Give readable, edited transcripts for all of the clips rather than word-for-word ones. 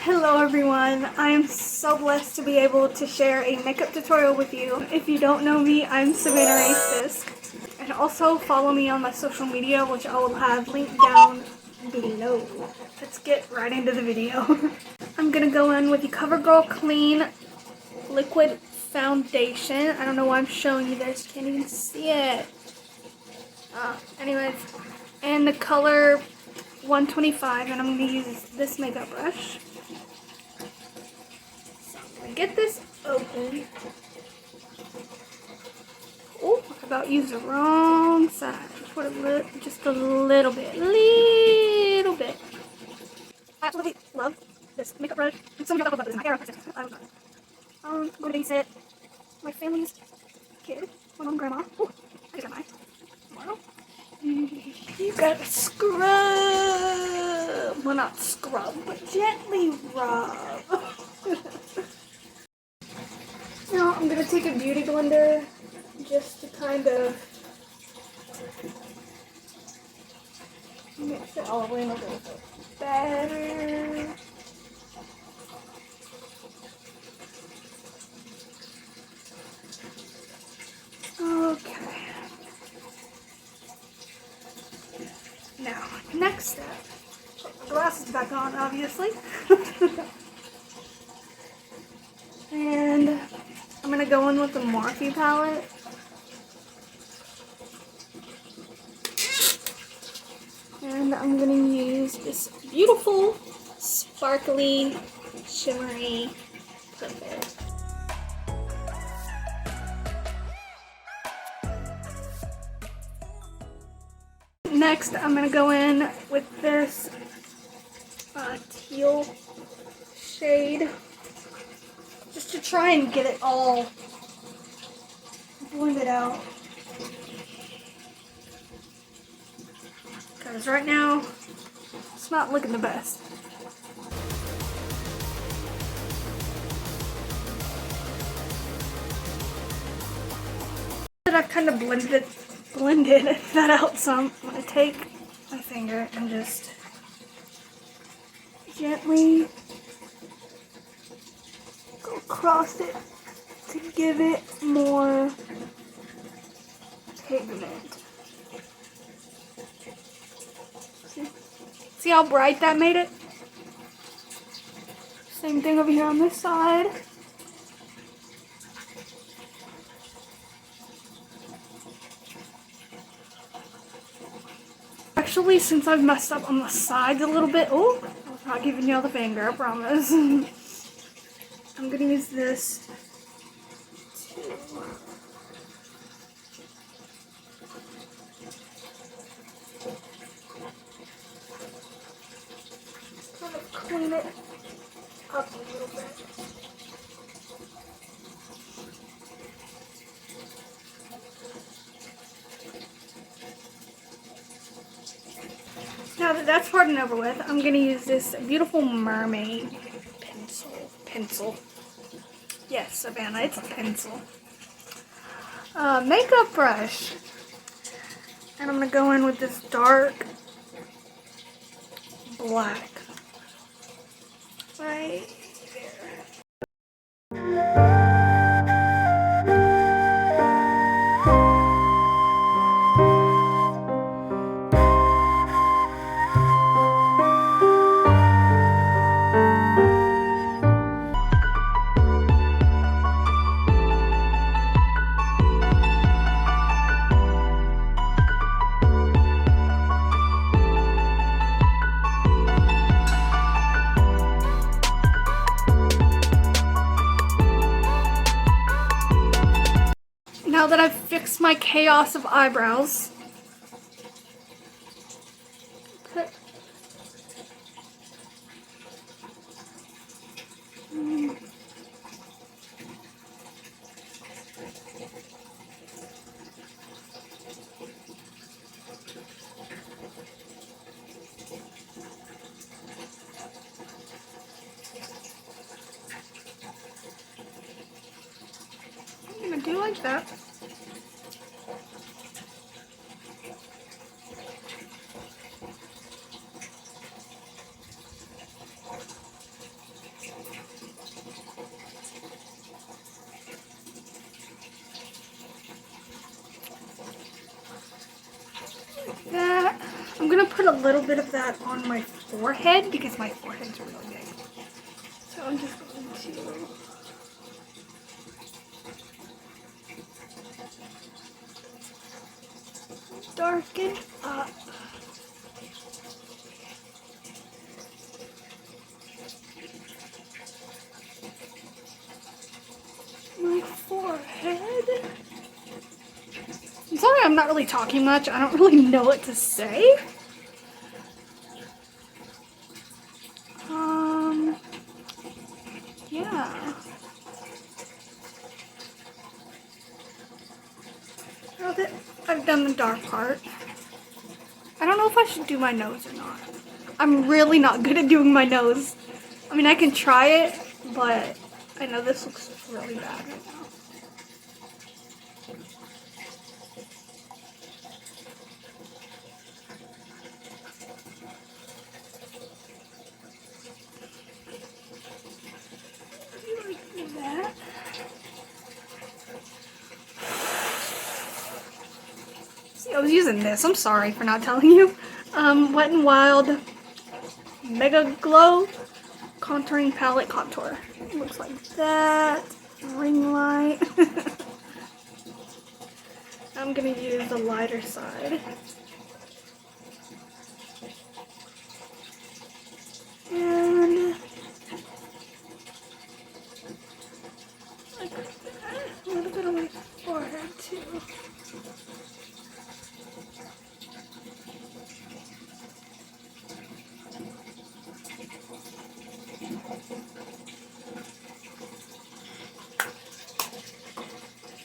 Hello everyone, I am so blessed to be able to share a makeup tutorial with you. If you don't know me, I'm Savannah Rae Sisk. And also follow me on my social media, which I will have linked down below. Let's get right into the video. I'm gonna go in with the CoverGirl Clean Liquid Foundation. I don't know why I'm showing you this, can't even see it. Anyways, and the color 125, and I'm going to use this makeup brush. So I'm going to get this open. Oh, I about used the wrong side. Just a little bit. I absolutely love this makeup brush. I'm so about this in my hair. I love it. I'm going to babysit my family's kid, my mom and grandma. Oh, I just got mine. Tomorrow. You gotta scrub. Well, not scrub, but gently rub. Now I'm gonna take a beauty blender just to kind of mix it all in a little bit better. Okay. Now, next step. Put my glasses back on, obviously. And I'm going to go in with the Morphe palette. And I'm going to use this beautiful, sparkly, shimmery purple. Next, I'm going to go in with this teal shade just to try and get it all blended out. Because right now, it's not looking the best. I've kind of blended that out some. I'm going to take my finger and just gently go across it to give it more pigment. See how bright that made it? Same thing over here on this side. Actually, since I've messed up on the sides a little bit, oh, I was not giving y'all the finger, I promise. I'm gonna use this to kind of clean it up a little bit. Now that that's hard and over with, I'm going to use this beautiful mermaid pencil. Yes, Savannah, it's a pencil. Makeup brush. And I'm going to go in with this dark black. Right there. Now that I've fixed my chaos of eyebrows, I'm gonna do like that. put a little bit of that on my forehead because my forehead's really big. So I'm just going to darken up. My forehead. I'm sorry I'm not really talking much. I don't really know what to say. Yeah. Now that I've done the dark part, I don't know if I should do my nose or not. I'm really not good at doing my nose. I mean, I can try it, but I know this looks really bad right now. Like that. See, I was using this. I'm sorry for not telling you. Wet n Wild Mega Glow Contouring Palette Contour. It looks like that. Ring light. I'm gonna use the lighter side. And like that. A little bit on my forehead too.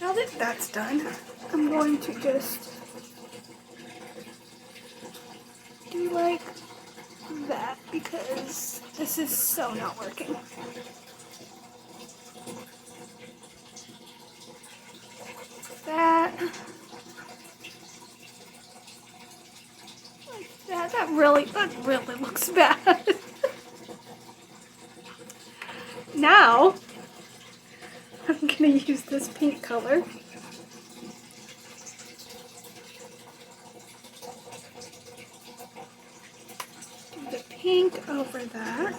Now that that's done, I'm going to just do like that because this is so not working. That. Like that. That really looks bad. Now, I'm gonna use this pink color. Do the pink over that.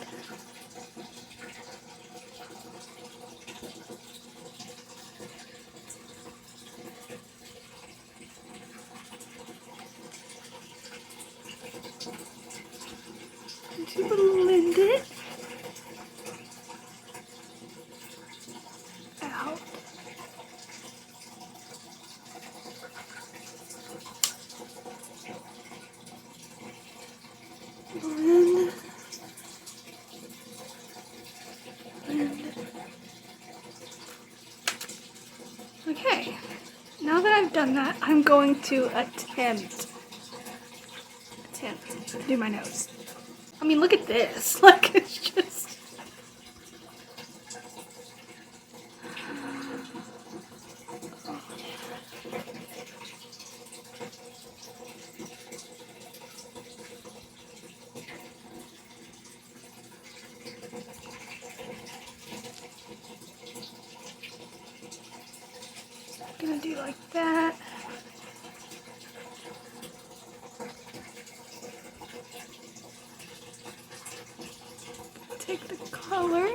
To blend it out. Blend. Okay, now that I've done that, I'm going to attempt to do my nose. I mean, look at this. Like, it's just... I'm gonna do like that. Take the color.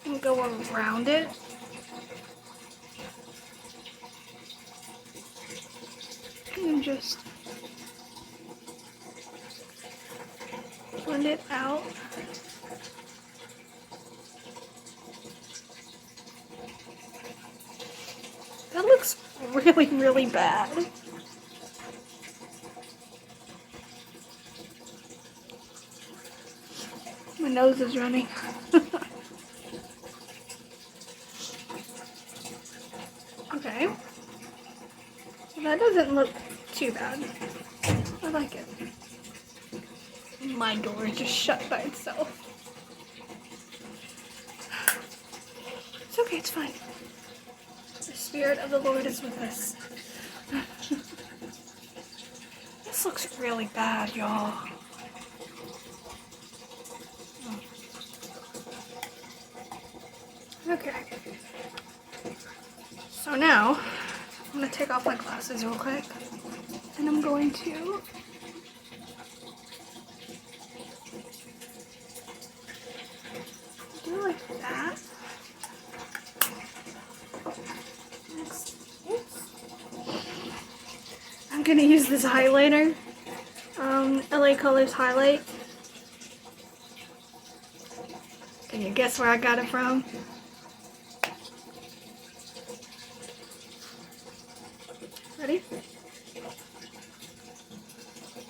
And go around it. And just blend it out. That looks really, really bad. My nose is running. Okay. Well, that doesn't look too bad. I like it. My door just shut by itself. It's okay, it's fine. The Spirit of the Lord is with us. This looks really bad, y'all. Okay. So now, I'm gonna take off my glasses real quick, and I'm going to do like that. Next, oops. I'm gonna use this highlighter, LA Colors highlight. Can you guess where I got it from? Ready?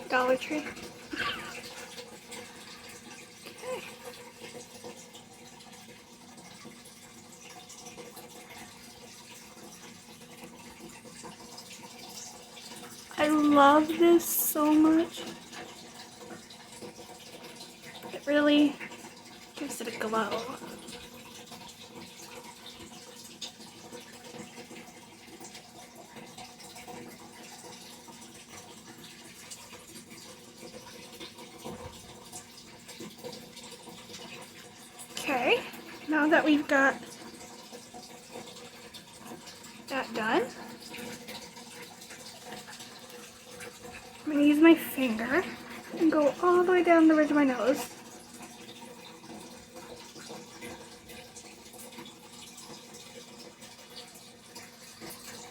Dollar Tree. Okay. I love this so much. It really gives it a glow. Okay, now that we've got that done, I'm going to use my finger and go all the way down the ridge of my nose.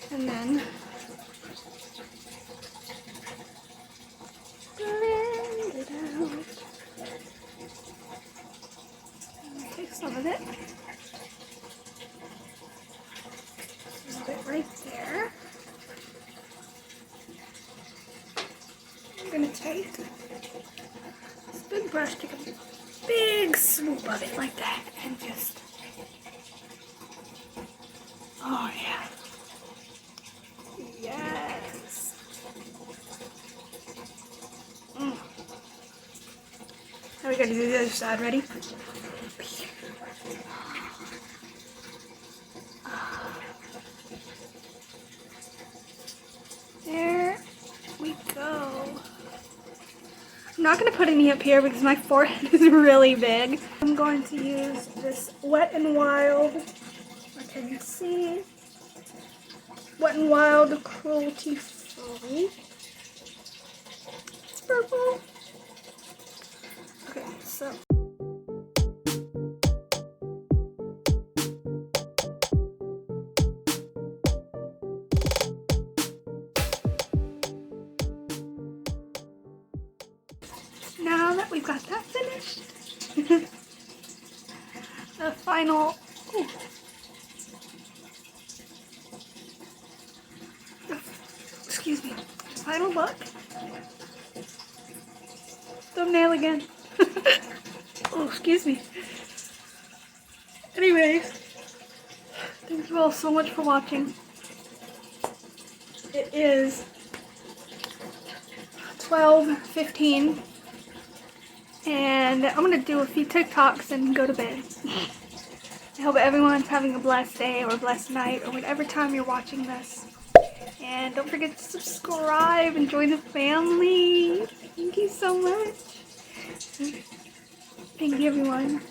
And then blend it out. Take some of it. A little bit right there. I'm gonna take this big brush, take a big swoop of it like that, and just, oh yeah. Yes. Now we gotta do the other side. Ready? There we go. I'm not gonna put any up here because my forehead is really big. I'm going to use this Wet n Wild, what can you see? Wet n Wild Cruelty Free. It's purple. Okay, so. Now that we've got that finished, the final, excuse me, final look, thumbnail again. Oh, excuse me. Anyways, thank you all so much for watching. It is 12:15. And I'm going to do a few TikToks and go to bed. I hope everyone's having a blessed day or a blessed night or whatever time you're watching this. And don't forget to subscribe and join the family. Thank you so much. Thank you, everyone.